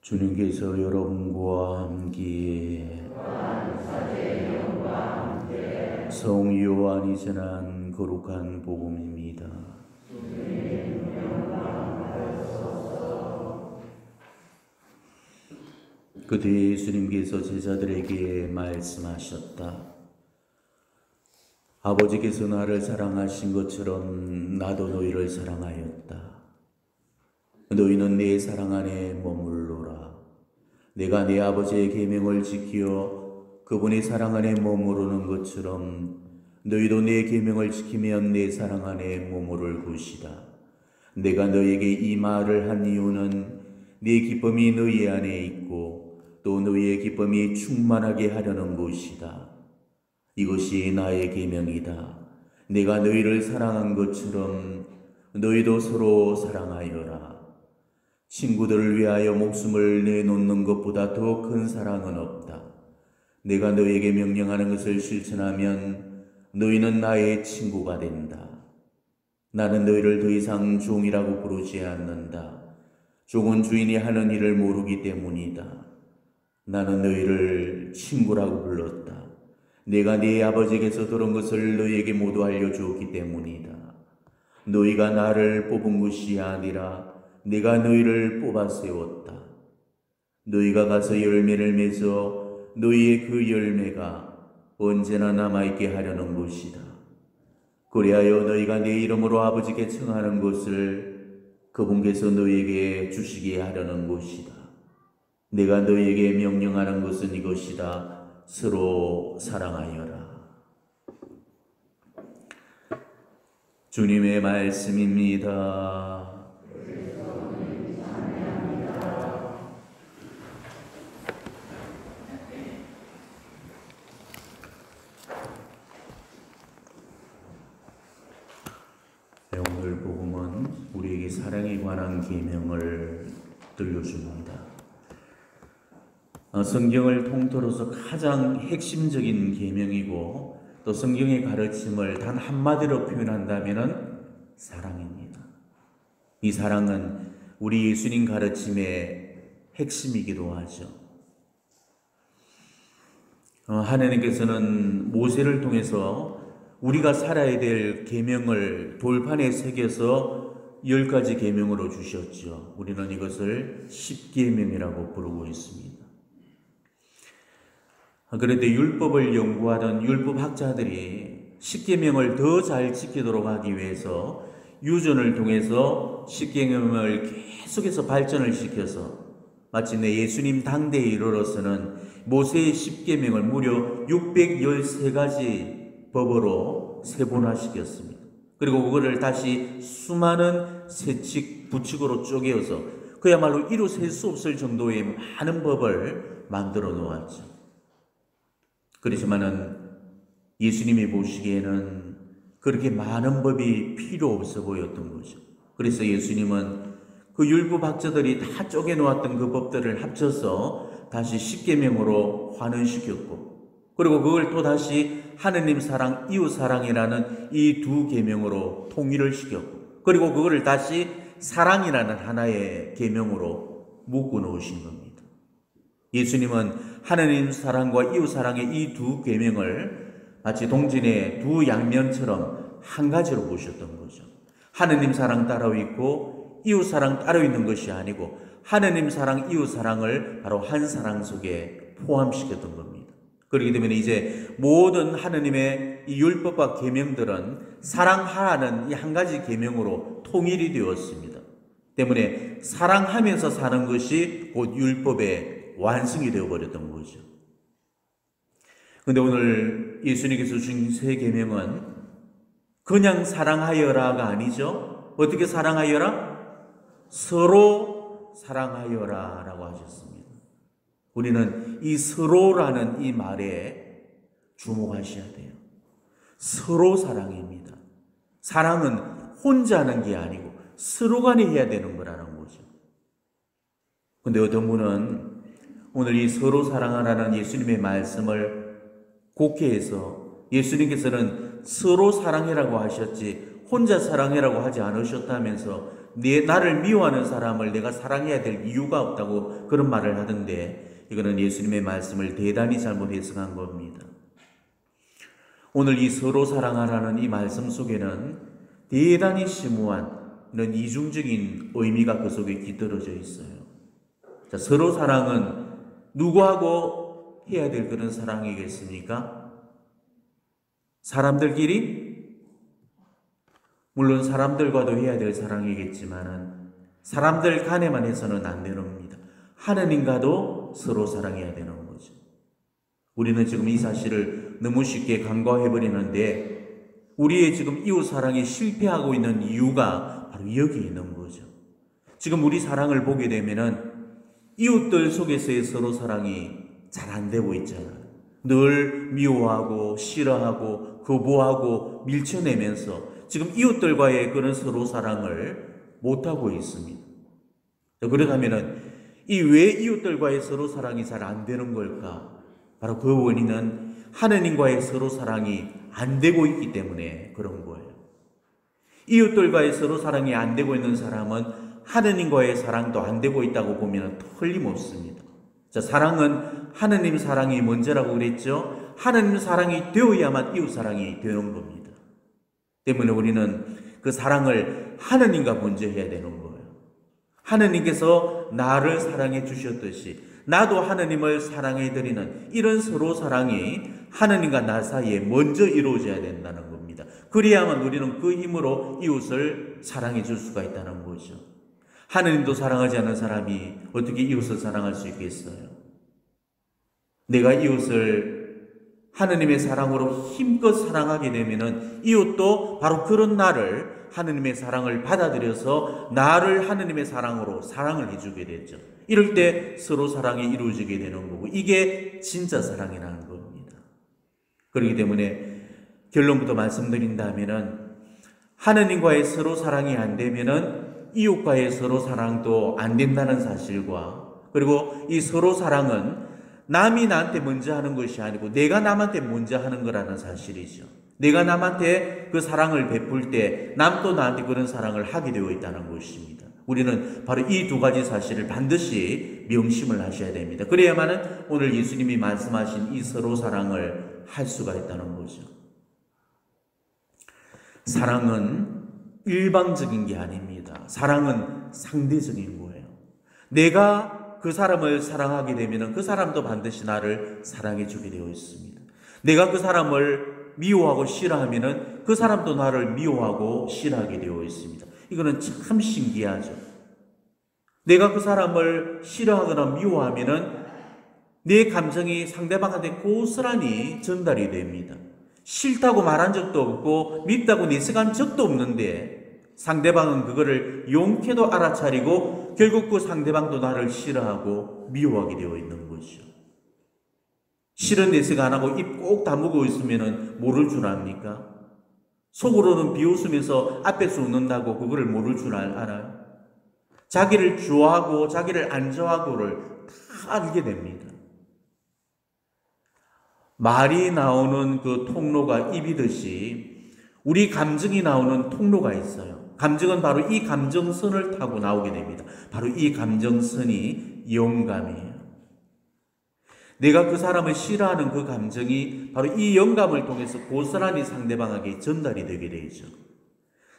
주님께서 여러분과 함께 성 요한이 전한 거룩한 복음입니다. 그때 예수님께서 제자들에게 말씀하셨다. 아버지께서 나를 사랑하신 것처럼 나도 너희를 사랑하였다. 너희는 내 사랑 안에 머물러라. 내가 내 아버지의 계명을 지키어 그분의 사랑 안에 머무르는 것처럼 너희도 내 계명을 지키면 내 사랑 안에 머무를 것이다. 내가 너희에게 이 말을 한 이유는 네 기쁨이 너희 안에 있고 또 너희의 기쁨이 충만하게 하려는 것이다. 이것이 나의 계명이다. 내가 너희를 사랑한 것처럼 너희도 서로 사랑하여라. 친구들을 위하여 목숨을 내놓는 것보다 더 큰 사랑은 없다. 내가 너희에게 명령하는 것을 실천하면 너희는 나의 친구가 된다. 나는 너희를 더 이상 종이라고 부르지 않는다. 종은 주인이 하는 일을 모르기 때문이다. 나는 너희를 친구라고 불렀다. 내가 네 아버지께서 들은 것을 너희에게 모두 알려주었기 때문이다. 너희가 나를 뽑은 것이 아니라 내가 너희를 뽑아 세웠다. 너희가 가서 열매를 맺어 너희의 그 열매가 언제나 남아있게 하려는 것이다. 그리하여 너희가 내 이름으로 아버지께 청하는 것을 그분께서 너희에게 주시게 하려는 것이다. 내가 너희에게 명령하는 것은 이것이다. 서로 사랑하여라. 주님의 말씀입니다. 오늘 복음은 우리에게 사랑에 관한 계명을 들려줍니다. 성경을 통틀어서 가장 핵심적인 계명이고 또 성경의 가르침을 단 한마디로 표현한다면 사랑입니다. 이 사랑은 우리 예수님 가르침의 핵심이기도 하죠. 하나님께서는 모세를 통해서 우리가 살아야 될 계명을 돌판에 새겨서 10가지 계명으로 주셨죠. 우리는 이것을 십계명이라고 부르고 있습니다. 그런데 율법을 연구하던 율법학자들이 십계명을 더 잘 지키도록 하기 위해서 유전을 통해서 십계명을 계속해서 발전을 시켜서 마침내 예수님 당대에 이르러서는 모세의 십계명을 무려 613가지 법으로 세분화시켰습니다. 그리고 그거를 다시 수많은 세칙, 부칙으로 쪼개어서 그야말로 이루 셀 수 없을 정도의 많은 법을 만들어 놓았죠. 그렇지만은 예수님이 보시기에는 그렇게 많은 법이 필요 없어 보였던 거죠. 그래서 예수님은 그 율법학자들이 다 쪼개놓았던 그 법들을 합쳐서 다시 십계명으로 환원시켰고, 그리고 그걸 또 다시 하느님 사랑, 이웃 사랑이라는 이 두 계명으로 통일을 시켰고, 그리고 그거를 다시 사랑이라는 하나의 계명으로 묶어 놓으신 겁니다. 예수님은 하느님 사랑과 이웃 사랑의 이 두 계명을 마치 동전의 두 양면처럼 한 가지로 보셨던 거죠. 하느님 사랑 따로 있고 이웃 사랑 따로 있는 것이 아니고 하느님 사랑, 이웃 사랑을 바로 한 사랑 속에 포함시켰던 겁니다. 그렇기 때문에 이제 모든 하느님의 이 율법과 계명들은 사랑하라는 이 한 가지 계명으로 통일이 되었습니다. 때문에 사랑하면서 사는 것이 곧 율법의 완성이 되어버렸던 거죠. 그런데 오늘 예수님께서 주신 세 계명은 그냥 사랑하여라가 아니죠. 어떻게 사랑하여라? 서로 사랑하여라 라고 하셨습니다. 우리는 이 서로라는 이 말에 주목하셔야 돼요. 서로 사랑입니다. 사랑은 혼자 하는 게 아니고 서로 간에 해야 되는 거라는 거죠. 그런데 어떤 분은 오늘 이 서로 사랑하라는 예수님의 말씀을 곡해해서 예수님께서는 서로 사랑해라고 하셨지 혼자 사랑해라고 하지 않으셨다면서 나를 미워하는 사람을 내가 사랑해야 될 이유가 없다고 그런 말을 하던데, 이거는 예수님의 말씀을 대단히 잘못 해석한 겁니다. 오늘 이 서로 사랑하라는 이 말씀 속에는 대단히 심오한 이런 이중적인 의미가 그 속에 깃들어져 있어요. 자, 서로 사랑은 누구하고 해야 될 그런 사랑이겠습니까? 사람들끼리? 물론 사람들과도 해야 될 사랑이겠지만은 사람들 간에만 해서는 안 되는 겁니다. 하느님과도 서로 사랑해야 되는 거죠. 우리는 지금 이 사실을 너무 쉽게 간과해버리는데, 우리의 지금 이웃 사랑이 실패하고 있는 이유가 바로 여기에 있는 거죠. 지금 우리 사랑을 보게 되면은 이웃들 속에서의 서로 사랑이 잘 안 되고 있잖아요. 늘 미워하고 싫어하고 거부하고 밀쳐내면서 지금 이웃들과의 그런 서로 사랑을 못하고 있습니다. 그러다면은 이 왜 이웃들과의 서로 사랑이 잘 안 되는 걸까? 바로 그 원인은 하느님과의 서로 사랑이 안 되고 있기 때문에 그런 거예요. 이웃들과의 서로 사랑이 안 되고 있는 사람은 하느님과의 사랑도 안 되고 있다고 보면 틀림없습니다. 자, 사랑은 하느님 사랑이 먼저라고 그랬죠. 하느님 사랑이 되어야만 이웃 사랑이 되는 겁니다. 때문에 우리는 그 사랑을 하느님과 먼저 해야 되는 거예요. 하느님께서 나를 사랑해 주셨듯이 나도 하느님을 사랑해 드리는 이런 서로 사랑이 하느님과 나 사이에 먼저 이루어져야 된다는 겁니다. 그래야만 우리는 그 힘으로 이웃을 사랑해 줄 수가 있다는 거죠. 하느님도 사랑하지 않는 사람이 어떻게 이웃을 사랑할 수 있겠어요? 내가 이웃을 하느님의 사랑으로 힘껏 사랑하게 되면은 이웃도 바로 그런 나를 하느님의 사랑을 받아들여서 나를 하느님의 사랑으로 사랑을 해주게 되죠. 이럴 때 서로 사랑이 이루어지게 되는 거고, 이게 진짜 사랑이라는 겁니다. 그렇기 때문에 결론부터 말씀드린다면은 하느님과의 서로 사랑이 안 되면은 이웃과의 서로 사랑도 안 된다는 사실과, 그리고 이 서로 사랑은 남이 나한테 먼저 하는 것이 아니고 내가 남한테 먼저 하는 거라는 사실이죠. 내가 남한테 그 사랑을 베풀 때 남도 나한테 그런 사랑을 하게 되어 있다는 것입니다. 우리는 바로 이 두 가지 사실을 반드시 명심을 하셔야 됩니다. 그래야만은 오늘 예수님이 말씀하신 이 서로 사랑을 할 수가 있다는 거죠. 사랑은 일방적인 게 아닙니다. 사랑은 상대적인 거예요. 내가 그 사람을 사랑하게 되면 그 사람도 반드시 나를 사랑해 주게 되어 있습니다. 내가 그 사람을 미워하고 싫어하면 그 사람도 나를 미워하고 싫어하게 되어 있습니다. 이거는 참 신기하죠. 내가 그 사람을 싫어하거나 미워하면 내 감정이 상대방한테 고스란히 전달이 됩니다. 싫다고 말한 적도 없고 밉다고 내색한 적도 없는데 상대방은 그거를 용케도 알아차리고 결국 그 상대방도 나를 싫어하고 미워하게 되어 있는 것이죠. 싫은 내색 안 하고 입 꼭 다물고 있으면 모를 줄 압니까? 속으로는 비웃으면서 앞에서 웃는다고 그거를 모를 줄 알아요? 자기를 좋아하고 자기를 안 좋아하고를 다 알게 됩니다. 말이 나오는 그 통로가 입이듯이 우리 감정이 나오는 통로가 있어요. 감정은 바로 이 감정선을 타고 나오게 됩니다. 바로 이 감정선이 영감이에요. 내가 그 사람을 싫어하는 그 감정이 바로 이 영감을 통해서 고스란히 상대방에게 전달이 되게 되죠.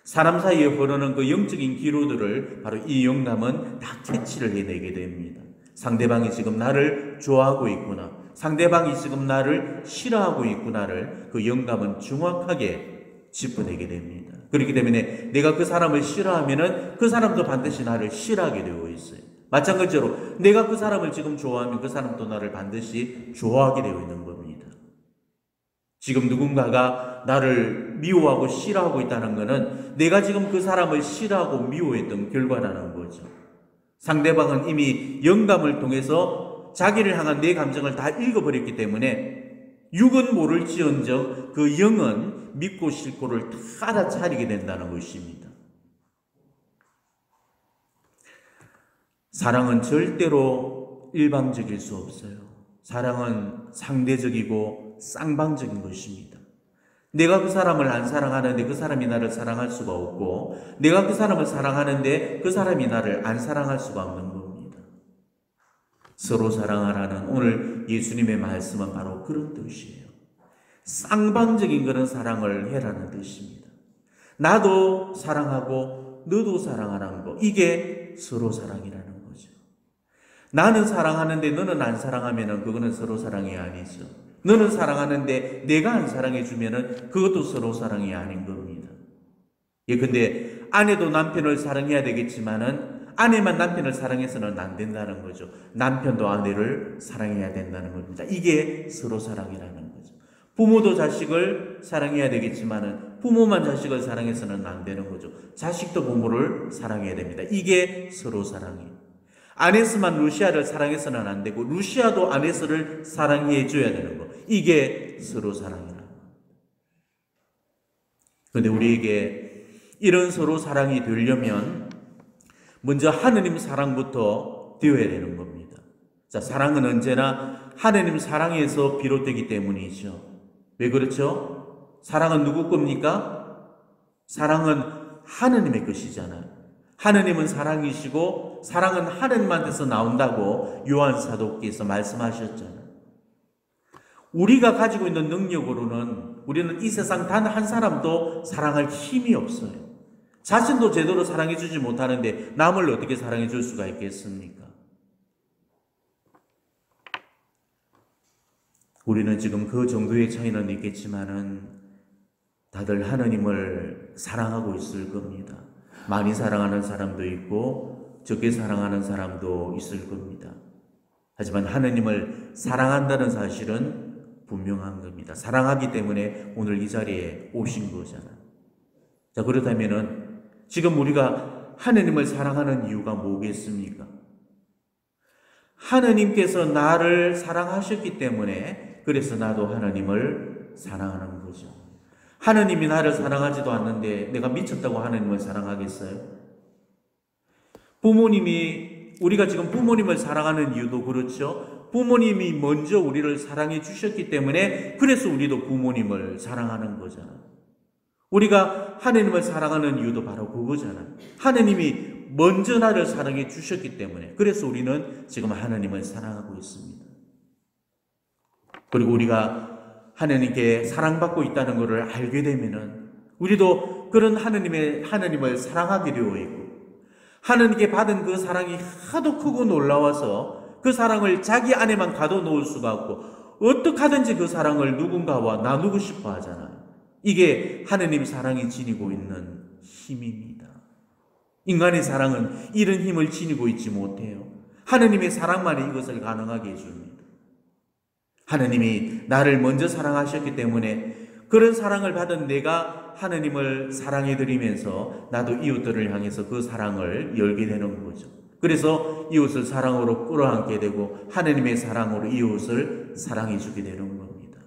사람 사이에 흐르는 그 영적인 기로들을 바로 이 영감은 다 캐치를 해내게 됩니다. 상대방이 지금 나를 좋아하고 있구나, 상대방이 지금 나를 싫어하고 있구나를 그 영감은 정확하게 짚어내게 됩니다. 그렇기 때문에 내가 그 사람을 싫어하면은 그 사람도 반드시 나를 싫어하게 되어 있어요. 마찬가지로 내가 그 사람을 지금 좋아하면 그 사람도 나를 반드시 좋아하게 되어 있는 겁니다. 지금 누군가가 나를 미워하고 싫어하고 있다는 것은 내가 지금 그 사람을 싫어하고 미워했던 결과라는 거죠. 상대방은 이미 영감을 통해서 자기를 향한 내 감정을 다 읽어버렸기 때문에 육은 모를지언정 그 영은 믿고 싫고를 다 알아차리게 된다는 것입니다. 사랑은 절대로 일방적일 수 없어요. 사랑은 상대적이고 쌍방적인 것입니다. 내가 그 사람을 안 사랑하는데 그 사람이 나를 사랑할 수가 없고, 내가 그 사람을 사랑하는데 그 사람이 나를 안 사랑할 수가 없는 겁니다. 서로 사랑하라는 오늘 예수님의 말씀은 바로 그런 뜻이에요. 쌍방적인 그런 사랑을 해라는 뜻입니다. 나도 사랑하고 너도 사랑하라는 거, 이게 서로 사랑이라는 거죠. 나는 사랑하는데 너는 안 사랑하면은 그거는 서로 사랑이 아니죠. 너는 사랑하는데 내가 안 사랑해 주면은 그것도 서로 사랑이 아닌 겁니다. 예, 근데 아내도 남편을 사랑해야 되겠지만은 아내만 남편을 사랑해서는 안 된다는 거죠. 남편도 아내를 사랑해야 된다는 겁니다. 이게 서로 사랑이라는 거죠. 부모도 자식을 사랑해야 되겠지만은 부모만 자식을 사랑해서는 안 되는 거죠. 자식도 부모를 사랑해야 됩니다. 이게 서로 사랑이에요. 아네스만 루시아를 사랑해서는 안 되고 루시아도 아네스를 사랑해 줘야 되는 거. 이게 서로 사랑이라는 거예요. 그런데 우리에게 이런 서로 사랑이 되려면 먼저 하느님 사랑부터 되어야 되는 겁니다. 자, 사랑은 언제나 하느님 사랑에서 비롯되기 때문이죠. 왜 그렇죠? 사랑은 누구 겁니까? 사랑은 하느님의 것이잖아요. 하느님은 사랑이시고 사랑은 하느님한테서 나온다고 요한 사도께서 말씀하셨잖아요. 우리가 가지고 있는 능력으로는 우리는 이 세상 단 한 사람도 사랑할 힘이 없어요. 자신도 제대로 사랑해 주지 못하는데 남을 어떻게 사랑해 줄 수가 있겠습니까? 우리는 지금 그 정도의 차이는 있겠지만은 다들 하느님을 사랑하고 있을 겁니다. 많이 사랑하는 사람도 있고 적게 사랑하는 사람도 있을 겁니다. 하지만 하느님을 사랑한다는 사실은 분명한 겁니다. 사랑하기 때문에 오늘 이 자리에 오신 거잖아요. 자, 그렇다면은 지금 우리가 하느님을 사랑하는 이유가 뭐겠습니까? 하느님께서 나를 사랑하셨기 때문에 그래서 나도 하느님을 사랑하는 거죠. 하느님이 나를 사랑하지도 않는데 내가 미쳤다고 하느님을 사랑하겠어요? 우리가 지금 부모님을 사랑하는 이유도 그렇죠. 부모님이 먼저 우리를 사랑해 주셨기 때문에 그래서 우리도 부모님을 사랑하는 거잖아요. 우리가 하느님을 사랑하는 이유도 바로 그거잖아요. 하느님이 먼저 나를 사랑해 주셨기 때문에 그래서 우리는 지금 하느님을 사랑하고 있습니다. 그리고 우리가 하느님께 사랑받고 있다는 것을 알게 되면은 우리도 그런 하느님을 사랑하게 되어 있고 하느님께 받은 그 사랑이 하도 크고 놀라워서 그 사랑을 자기 안에만 가둬놓을 수가 없고 어떻게 하든지 그 사랑을 누군가와 나누고 싶어 하잖아요. 이게 하느님 사랑이 지니고 있는 힘입니다. 인간의 사랑은 이런 힘을 지니고 있지 못해요. 하느님의 사랑만이 이것을 가능하게 해줍니다. 하느님이 나를 먼저 사랑하셨기 때문에 그런 사랑을 받은 내가 하느님을 사랑해드리면서 나도 이웃들을 향해서 그 사랑을 열게 되는 거죠. 그래서 이웃을 사랑으로 끌어안게 되고 하느님의 사랑으로 이웃을 사랑해주게 되는 겁니다.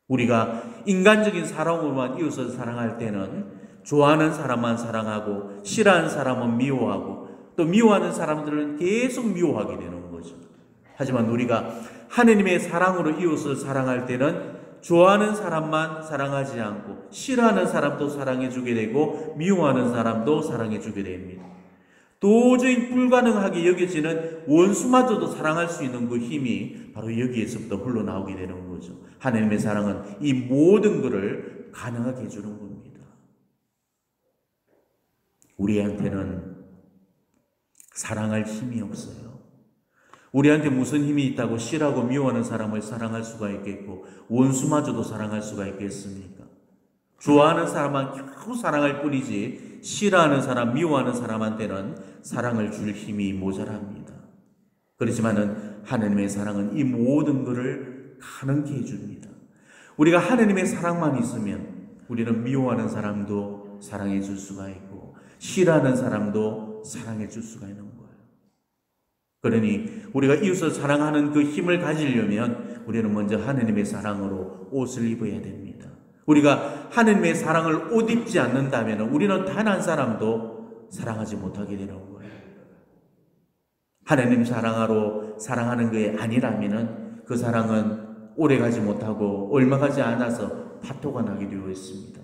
우리가 인간적인 사랑으로만 이웃을 사랑할 때는 좋아하는 사람만 사랑하고 싫어하는 사람은 미워하고 또 미워하는 사람들은 계속 미워하게 되는 거죠. 하지만 우리가 하느님의 사랑으로 이웃을 사랑할 때는 좋아하는 사람만 사랑하지 않고 싫어하는 사람도 사랑해주게 되고 미워하는 사람도 사랑해주게 됩니다. 도저히 불가능하게 여겨지는 원수마저도 사랑할 수 있는 그 힘이 바로 여기에서부터 흘러나오게 되는 거죠. 하느님의 사랑은 이 모든 것을 가능하게 해주는 겁니다. 우리한테는 사랑할 힘이 없어요. 우리한테 무슨 힘이 있다고 싫어하고 미워하는 사람을 사랑할 수가 있겠고 원수마저도 사랑할 수가 있겠습니까? 좋아하는 사람만 겨우 사랑할 뿐이지 싫어하는 사람, 미워하는 사람한테는 사랑을 줄 힘이 모자랍니다. 그렇지만은 하느님의 사랑은 이 모든 것을 가능케 해줍니다. 우리가 하느님의 사랑만 있으면 우리는 미워하는 사람도 사랑해 줄 수가 있고 싫어하는 사람도 사랑해 줄 수가 있는 거예요. 그러니 우리가 이웃을 사랑하는 그 힘을 가지려면 우리는 먼저 하느님의 사랑으로 옷을 입어야 됩니다. 우리가 하느님의 사랑을 옷 입지 않는다면 우리는 단 한 사람도 사랑하지 못하게 되는 거예요. 하느님 사랑하러 사랑하는 게 아니라면 그 사랑은 오래 가지 못하고 얼마 가지 않아서 파토가 나게 되어 있습니다.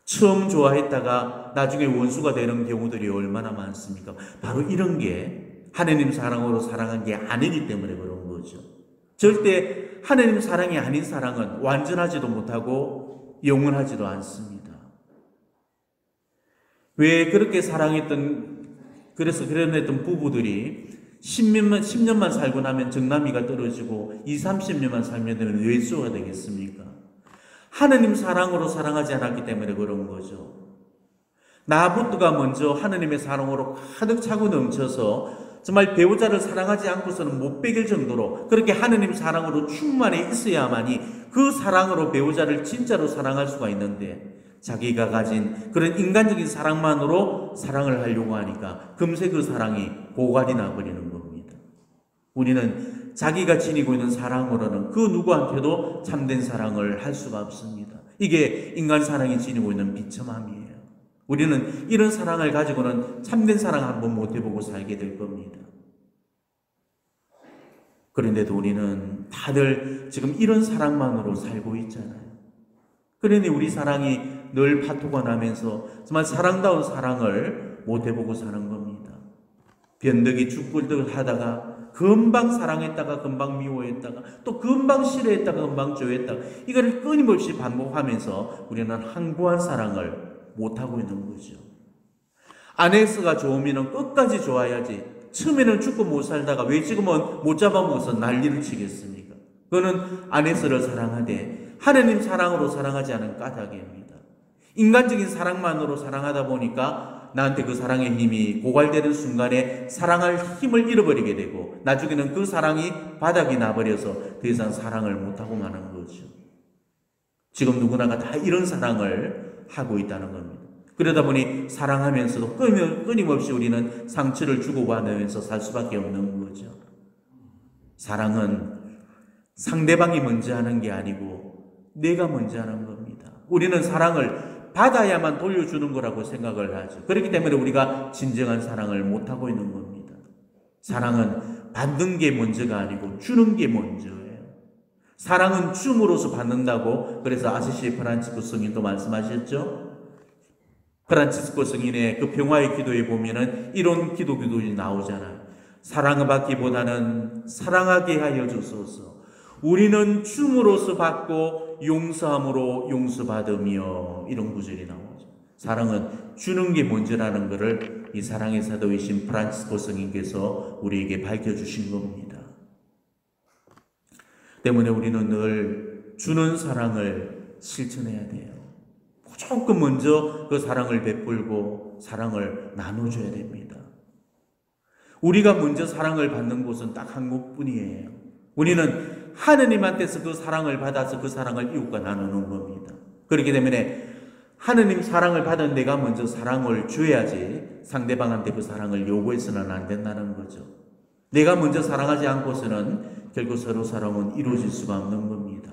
처음 좋아했다가 나중에 원수가 되는 경우들이 얼마나 많습니까? 바로 이런 게 하느님 사랑으로 사랑한 게 아니기 때문에 그런 거죠. 절대 하느님 사랑이 아닌 사랑은 완전하지도 못하고 영원하지도 않습니다. 왜 그렇게 그래서 그랬던 부부들이 10년만 살고 나면 정남이가 떨어지고 30년만 살면 되면 외수가 되겠습니까? 하느님 사랑으로 사랑하지 않았기 때문에 그런 거죠. 나부터가 먼저 하느님의 사랑으로 가득 차고 넘쳐서 정말 배우자를 사랑하지 않고서는 못 베길 정도로 그렇게 하느님 사랑으로 충만해 있어야만이 그 사랑으로 배우자를 진짜로 사랑할 수가 있는데 자기가 가진 그런 인간적인 사랑만으로 사랑을 하려고 하니까 금세 그 사랑이 고갈이 나버리는 겁니다. 우리는 자기가 지니고 있는 사랑으로는 그 누구한테도 참된 사랑을 할 수가 없습니다. 이게 인간 사랑이 지니고 있는 비참함이에요. 우리는 이런 사랑을 가지고는 참된 사랑 한번 못 해보고 살게 될 겁니다. 그런데도 우리는 다들 지금 이런 사랑만으로 살고 있잖아요. 그러니 우리 사랑이 늘 파토가 나면서 정말 사랑다운 사랑을 못 해보고 사는 겁니다. 변덕이 죽불덕을 하다가 금방 사랑했다가 금방 미워했다가 또 금방 싫어했다가 금방 좋아했다가 이거를 끊임없이 반복하면서 우리는 항구한 사랑을 못하고 있는 거죠. 아내스가 좋으면 끝까지 좋아야지 처음에는 죽고 못 살다가 왜 지금은 못 잡아먹어서 난리를 치겠습니까? 그거는 아내스를 사랑하되 하느님 사랑으로 사랑하지 않은 까닭입니다. 인간적인 사랑만으로 사랑하다 보니까 나한테 그 사랑의 힘이 고갈되는 순간에 사랑할 힘을 잃어버리게 되고 나중에는 그 사랑이 바닥이 나버려서 더 이상 사랑을 못하고 마는 거죠. 지금 누구나가 다 이런 사랑을 하고 있다는 겁니다. 그러다 보니 사랑하면서도 끊임없이 우리는 상처를 주고받으면서 살 수밖에 없는 거죠. 사랑은 상대방이 먼저 하는 게 아니고 내가 먼저 하는 겁니다. 우리는 사랑을 받아야만 돌려주는 거라고 생각을 하죠. 그렇기 때문에 우리가 진정한 사랑을 못하고 있는 겁니다. 사랑은 받는 게 먼저가 아니고 주는 게 먼저예요. 사랑은 줌으로써 받는다고 그래서 아시시 프란치스코 성인도 말씀하셨죠. 프란치스코 성인의 그 평화의 기도에 보면은 이런 기도들이 나오잖아요. 사랑을 받기보다는 사랑하게 하여 주소서. 우리는 줌으로써 받고 용서함으로 용서받으며 이런 구절이 나오죠. 사랑은 주는 게 먼저라는 것을 이 사랑의 사도이신 프란치스코 성인께서 우리에게 밝혀주신 겁니다. 때문에 우리는 늘 주는 사랑을 실천해야 돼요. 무조건 먼저 그 사랑을 베풀고 사랑을 나눠줘야 됩니다. 우리가 먼저 사랑을 받는 곳은 딱 한 곳뿐이에요. 우리는 하느님한테서 그 사랑을 받아서 그 사랑을 이웃과 나누는 겁니다. 그렇기 때문에 하느님 사랑을 받은 내가 먼저 사랑을 줘야지 상대방한테 그 사랑을 요구해서는 안 된다는 거죠. 내가 먼저 사랑하지 않고서는 결국 서로 사랑은 이루어질 수가 없는 겁니다.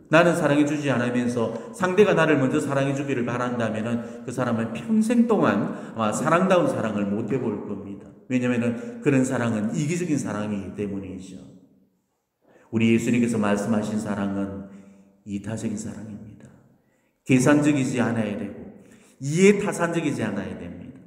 나는 사랑해 주지 않으면서 상대가 나를 먼저 사랑해 주기를 바란다면 그 사람은 평생 동안 사랑다운 사랑을 못 해볼 겁니다. 왜냐하면 그런 사랑은 이기적인 사랑이기 때문이죠. 우리 예수님께서 말씀하신 사랑은 이타적인 사랑입니다. 계산적이지 않아야 되고 이해타산적이지 않아야 됩니다.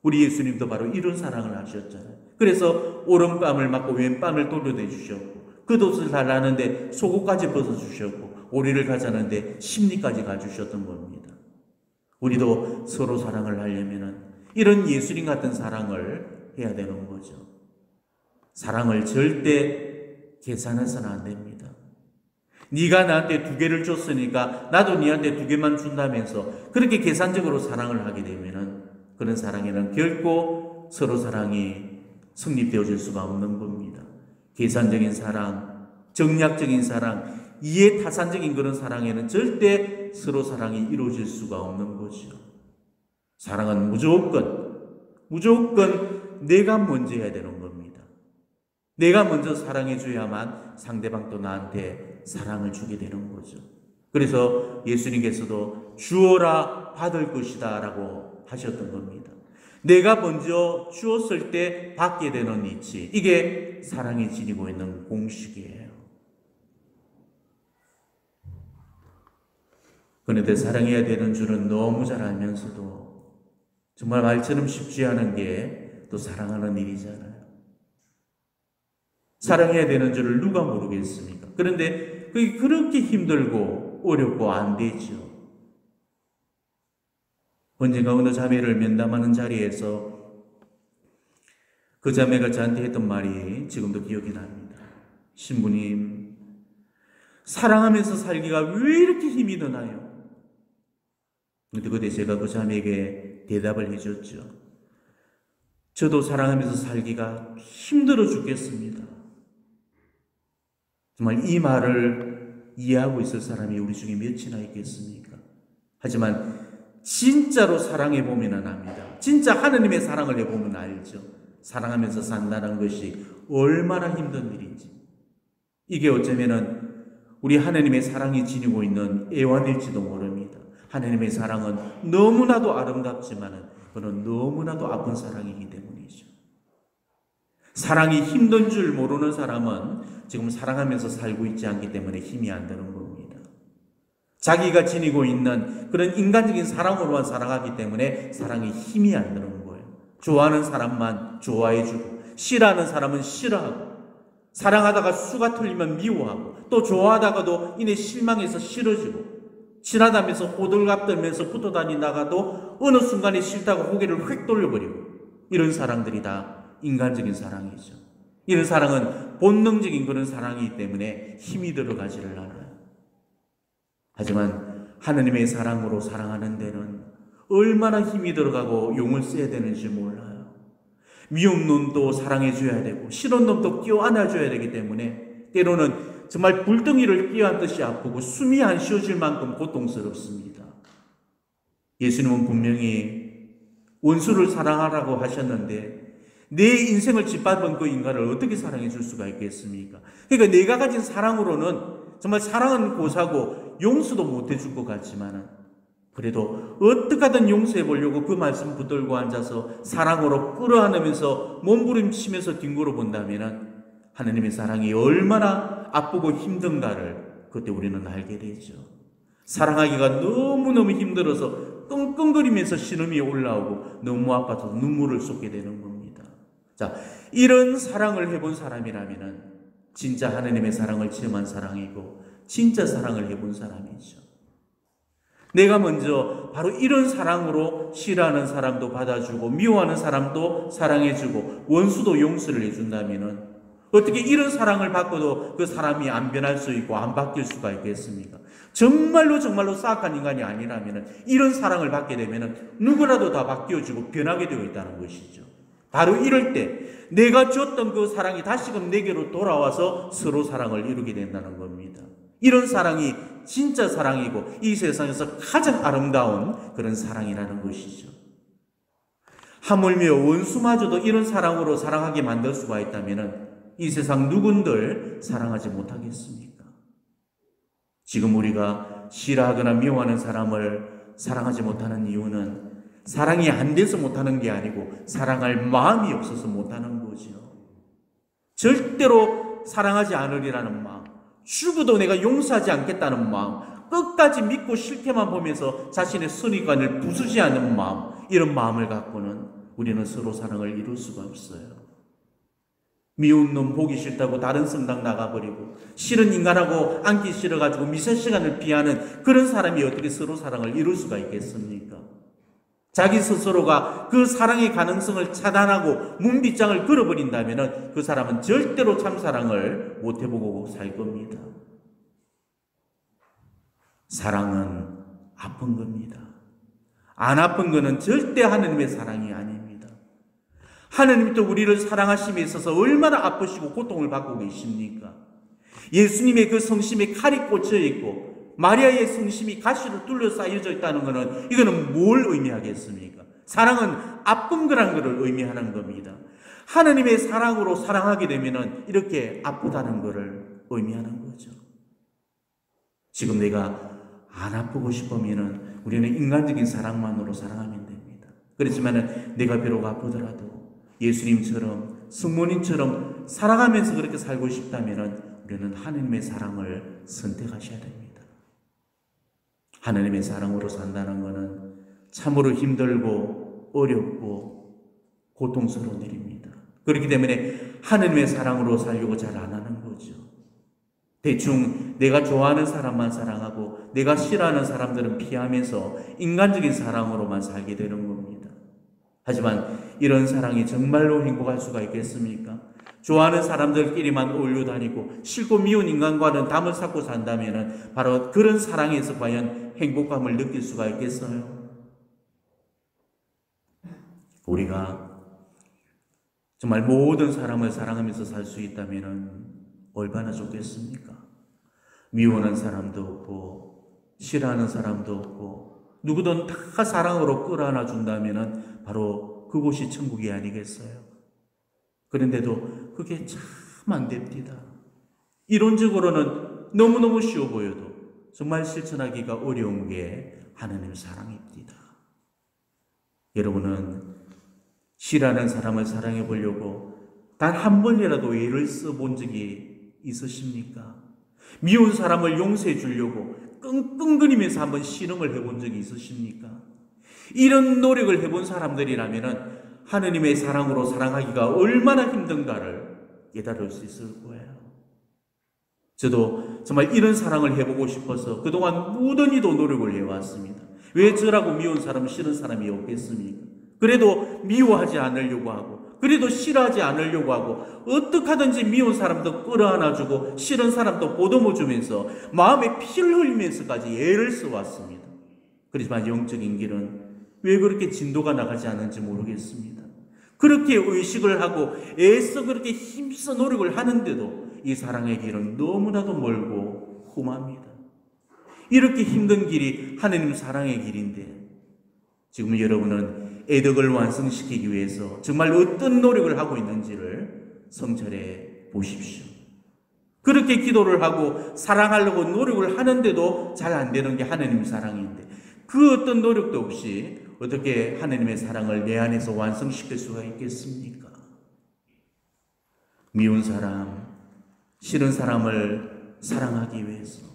우리 예수님도 바로 이런 사랑을 하셨잖아요. 그래서 오른뺨을 맞고 왼뺨을 돌려내 주셨고 겉옷을 달라는데 속옷까지 벗어주셨고 오리를 가자는데 심리까지 가주셨던 겁니다. 우리도 서로 사랑을 하려면 이런 예수님 같은 사랑을 해야 되는 거죠. 사랑을 절대 계산해서는 안 됩니다. 네가 나한테 2개를 줬으니까 나도 네한테 2개만 준다면서 그렇게 계산적으로 사랑을 하게 되면은 그런 사랑에는 결코 서로 사랑이 성립되어질 수가 없는 겁니다. 계산적인 사랑, 정략적인 사랑, 이해타산적인 그런 사랑에는 절대 서로 사랑이 이루어질 수가 없는 거죠. 사랑은 무조건 내가 먼저 해야 되는 겁니다. 내가 먼저 사랑해 줘야만 상대방도 나한테 사랑을 주게 되는 거죠. 그래서 예수님께서도 주어라 받을 것이다 라고 하셨던 겁니다. 내가 먼저 주었을 때 받게 되는 이치, 이게 사랑이 지니고 있는 공식이에요. 그런데 사랑해야 되는 줄은 너무 잘 알면서도 정말 말처럼 쉽지 않은 게 또 사랑하는 일이잖아요. 사랑해야 되는 줄을 누가 모르겠습니까? 그런데 그게 그렇게 힘들고 어렵고 안 되죠. 언젠가 어느 자매를 면담하는 자리에서 그 자매가 저한테 했던 말이 지금도 기억이 납니다. 신부님, 사랑하면서 살기가 왜 이렇게 힘이 드나요? 그런데 그때 제가 그 자매에게 대답을 해줬죠. 저도 사랑하면서 살기가 힘들어 죽겠습니다. 정말 이 말을 이해하고 있을 사람이 우리 중에 몇이나 있겠습니까? 하지만 진짜로 사랑해보면 압니다. 진짜 하느님의 사랑을 해보면 알죠. 사랑하면서 산다는 것이 얼마나 힘든 일인지. 이게 어쩌면은 우리 하느님의 사랑이 지니고 있는 애환일지도 모릅니다. 하느님의 사랑은 너무나도 아름답지만은 그는 너무나도 아픈 사랑이기 때문이죠. 사랑이 힘든 줄 모르는 사람은 지금 사랑하면서 살고 있지 않기 때문에 힘이 안 드는 겁니다. 자기가 지니고 있는 그런 인간적인 사랑으로만 살아가기 때문에 사랑이 힘이 안 드는 거예요. 좋아하는 사람만 좋아해주고 싫어하는 사람은 싫어하고 사랑하다가 수가 틀리면 미워하고 또 좋아하다가도 이내 실망해서 싫어지고 친하다면서 호들갑 떨면서 붙어 다니다가도 어느 순간에 싫다고 고개를 휙 돌려버리고 이런 사랑들이 다 인간적인 사랑이죠. 이런 사랑은 본능적인 그런 사랑이기 때문에 힘이 들어가지를 않아요. 하지만 하느님의 사랑으로 사랑하는 데는 얼마나 힘이 들어가고 용을 써야 되는지 몰라요. 미운 놈도 사랑해줘야 되고 싫은 놈도 껴안아줘야 되기 때문에 때로는 정말 불덩이를 끼어안듯이 아프고 숨이 안 쉬어질 만큼 고통스럽습니다. 예수님은 분명히 원수를 사랑하라고 하셨는데 내 인생을 짓밟은 그 인간을 어떻게 사랑해 줄 수가 있겠습니까? 그러니까 내가 가진 사랑으로는 정말 사랑은 고사고 용서도 못 해줄 것 같지만은 그래도 어떻게 하든 용서해 보려고 그 말씀 붙들고 앉아서 사랑으로 끌어안으면서 몸부림치면서 뒹굴어 본다면은 하느님의 사랑이 얼마나 아프고 힘든가를 그때 우리는 알게 되죠. 사랑하기가 너무너무 힘들어서 끙끙거리면서 신음이 올라오고 너무 아파서 눈물을 쏟게 되는 겁니다. 자, 이런 사랑을 해본 사람이라면은 진짜 하느님의 사랑을 체험한 사랑이고 진짜 사랑을 해본 사람이죠. 내가 먼저 바로 이런 사랑으로 싫어하는 사람도 받아주고 미워하는 사람도 사랑해주고 원수도 용서를 해준다면은 어떻게 이런 사랑을 받고도 그 사람이 안 변할 수 있고 안 바뀔 수가 있겠습니까? 정말로 사악한 인간이 아니라면 이런 사랑을 받게 되면 누구라도 다 바뀌어지고 변하게 되어 있다는 것이죠. 바로 이럴 때 내가 줬던 그 사랑이 다시금 내게로 돌아와서 서로 사랑을 이루게 된다는 겁니다. 이런 사랑이 진짜 사랑이고 이 세상에서 가장 아름다운 그런 사랑이라는 것이죠. 하물며 원수마저도 이런 사랑으로 사랑하게 만들 수가 있다면 이 세상 누군들 사랑하지 못하겠습니까? 지금 우리가 싫어하거나 미워하는 사람을 사랑하지 못하는 이유는 사랑이 안 돼서 못하는 게 아니고 사랑할 마음이 없어서 못하는 거죠. 절대로 사랑하지 않으리라는 마음, 죽어도 내가 용서하지 않겠다는 마음, 끝까지 믿고 싫게만 보면서 자신의 선의관을 부수지 않는 마음, 이런 마음을 갖고는 우리는 서로 사랑을 이룰 수가 없어요. 미운 놈 보기 싫다고 다른 성당 나가버리고 싫은 인간하고 앉기 싫어가지고 미세 시간을 피하는 그런 사람이 어떻게 서로 사랑을 이룰 수가 있겠습니까? 자기 스스로가 그 사랑의 가능성을 차단하고 문빗장을 걸어버린다면 그 사람은 절대로 참사랑을 못 해보고 살 겁니다. 사랑은 아픈 겁니다. 안 아픈 거는 절대 하느님의 사랑이 아닙니다. 하느님도 우리를 사랑하심에 있어서 얼마나 아프시고 고통을 받고 계십니까? 예수님의 그 성심에 칼이 꽂혀 있고 마리아의 성심이 가시로 둘러싸여져 있다는 것은 이거는 뭘 의미하겠습니까? 사랑은 아픈 거란 것을 의미하는 겁니다. 하느님의 사랑으로 사랑하게 되면 이렇게 아프다는 것을 의미하는 거죠. 지금 내가 안 아프고 싶으면 우리는 인간적인 사랑만으로 사랑하면 됩니다. 그렇지만 내가 비록 아프더라도 예수님처럼 성모님처럼 사랑하면서 그렇게 살고 싶다면 우리는 하느님의 사랑을 선택하셔야 됩니다. 하나님의 사랑으로 산다는 것은 참으로 힘들고 어렵고 고통스러운 일입니다. 그렇기 때문에 하나님의 사랑으로 살려고 잘 안 하는 거죠. 대충 내가 좋아하는 사람만 사랑하고 내가 싫어하는 사람들은 피하면서 인간적인 사랑으로만 살게 되는 겁니다. 하지만 이런 사랑이 정말로 행복할 수가 있겠습니까? 좋아하는 사람들끼리만 어울려 다니고 싫고 미운 인간과는 담을 쌓고 산다면 바로 그런 사랑에서 과연 행복감을 느낄 수가 있겠어요? 우리가 정말 모든 사람을 사랑하면서 살 수 있다면 얼마나 좋겠습니까? 미워하는 사람도 없고 싫어하는 사람도 없고 누구든 다 사랑으로 끌어안아 준다면 바로 그곳이 천국이 아니겠어요? 그런데도 그게 참 안 됩니다. 이론적으로는 너무너무 쉬워 보여도 정말 실천하기가 어려운 게 하나님의 사랑입니다. 여러분은 싫어하는 사람을 사랑해 보려고 단 한 번이라도 애를 써본 적이 있으십니까? 미운 사람을 용서해 주려고 끙끙거리면서 한번 씨름을 해본 적이 있으십니까? 이런 노력을 해본 사람들이라면 하느님의 사랑으로 사랑하기가 얼마나 힘든가를 깨달을 수 있을 거예요. 저도 정말 이런 사랑을 해보고 싶어서 그동안 무던히도 노력을 해왔습니다. 왜 저라고 미운 사람, 싫은 사람이 없겠습니까? 그래도 미워하지 않으려고 하고 그래도 싫어하지 않으려고 하고 어떻게 하든지 미운 사람도 끌어안아주고 싫은 사람도 보듬어주면서 마음에 피를 흘리면서까지 애를 써왔습니다. 그렇지만 영적인 길은 왜 그렇게 진도가 나가지 않는지 모르겠습니다. 그렇게 의식을 하고 애써 그렇게 힘써 노력을 하는데도 이 사랑의 길은 너무나도 멀고 험합니다. 이렇게 힘든 길이 하느님 사랑의 길인데 지금 여러분은 애덕을 완성시키기 위해서 정말 어떤 노력을 하고 있는지를 성찰해 보십시오. 그렇게 기도를 하고 사랑하려고 노력을 하는데도 잘 안 되는 게 하느님 사랑인데 그 어떤 노력도 없이 어떻게 하느님의 사랑을 내 안에서 완성시킬 수가 있겠습니까? 미운 사람, 싫은 사람을 사랑하기 위해서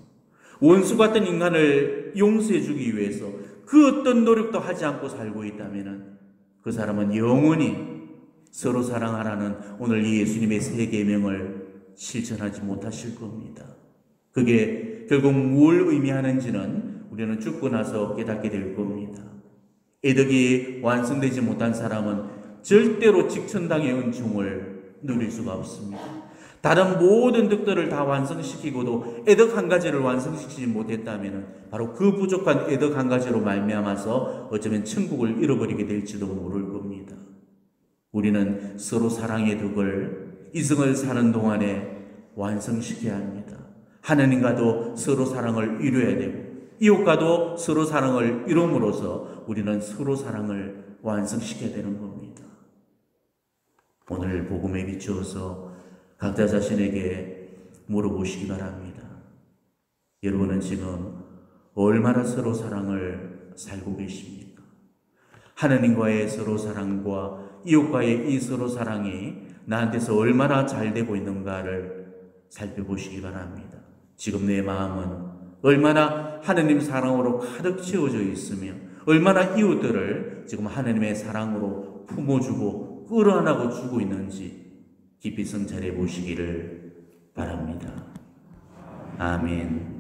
원수 같은 인간을 용서해 주기 위해서 그 어떤 노력도 하지 않고 살고 있다면 그 사람은 영원히 서로 사랑하라는 오늘 이 예수님의 세 계명을 실천하지 못하실 겁니다. 그게 결국 뭘 의미하는지는 우리는 죽고 나서 깨닫게 될 겁니다. 애덕이 완성되지 못한 사람은 절대로 직천당의 은총을 누릴 수가 없습니다. 다른 모든 덕들을 다 완성시키고도 애덕 한 가지를 완성시키지 못했다면 바로 그 부족한 애덕 한 가지로 말미암아서 어쩌면 천국을 잃어버리게 될지도 모를 겁니다. 우리는 서로 사랑의 덕을 이승을 사는 동안에 완성시켜야 합니다. 하나님과도 서로 사랑을 이루어야 되고 이웃과도 서로 사랑을 이룸으로써 우리는 서로 사랑을 완성시켜야 되는 겁니다. 오늘 복음에 비추어서 각자 자신에게 물어보시기 바랍니다. 여러분은 지금 얼마나 서로 사랑을 살고 계십니까? 하나님과의 서로 사랑과 이웃과의 이 서로 사랑이 나한테서 얼마나 잘 되고 있는가를 살펴보시기 바랍니다. 지금 내 마음은 얼마나 하나님 사랑으로 가득 채워져 있으며 얼마나 이웃들을 지금 하나님의 사랑으로 품어주고 끌어안고 주고 있는지 깊이 성찰해 보시기를 바랍니다. 아멘.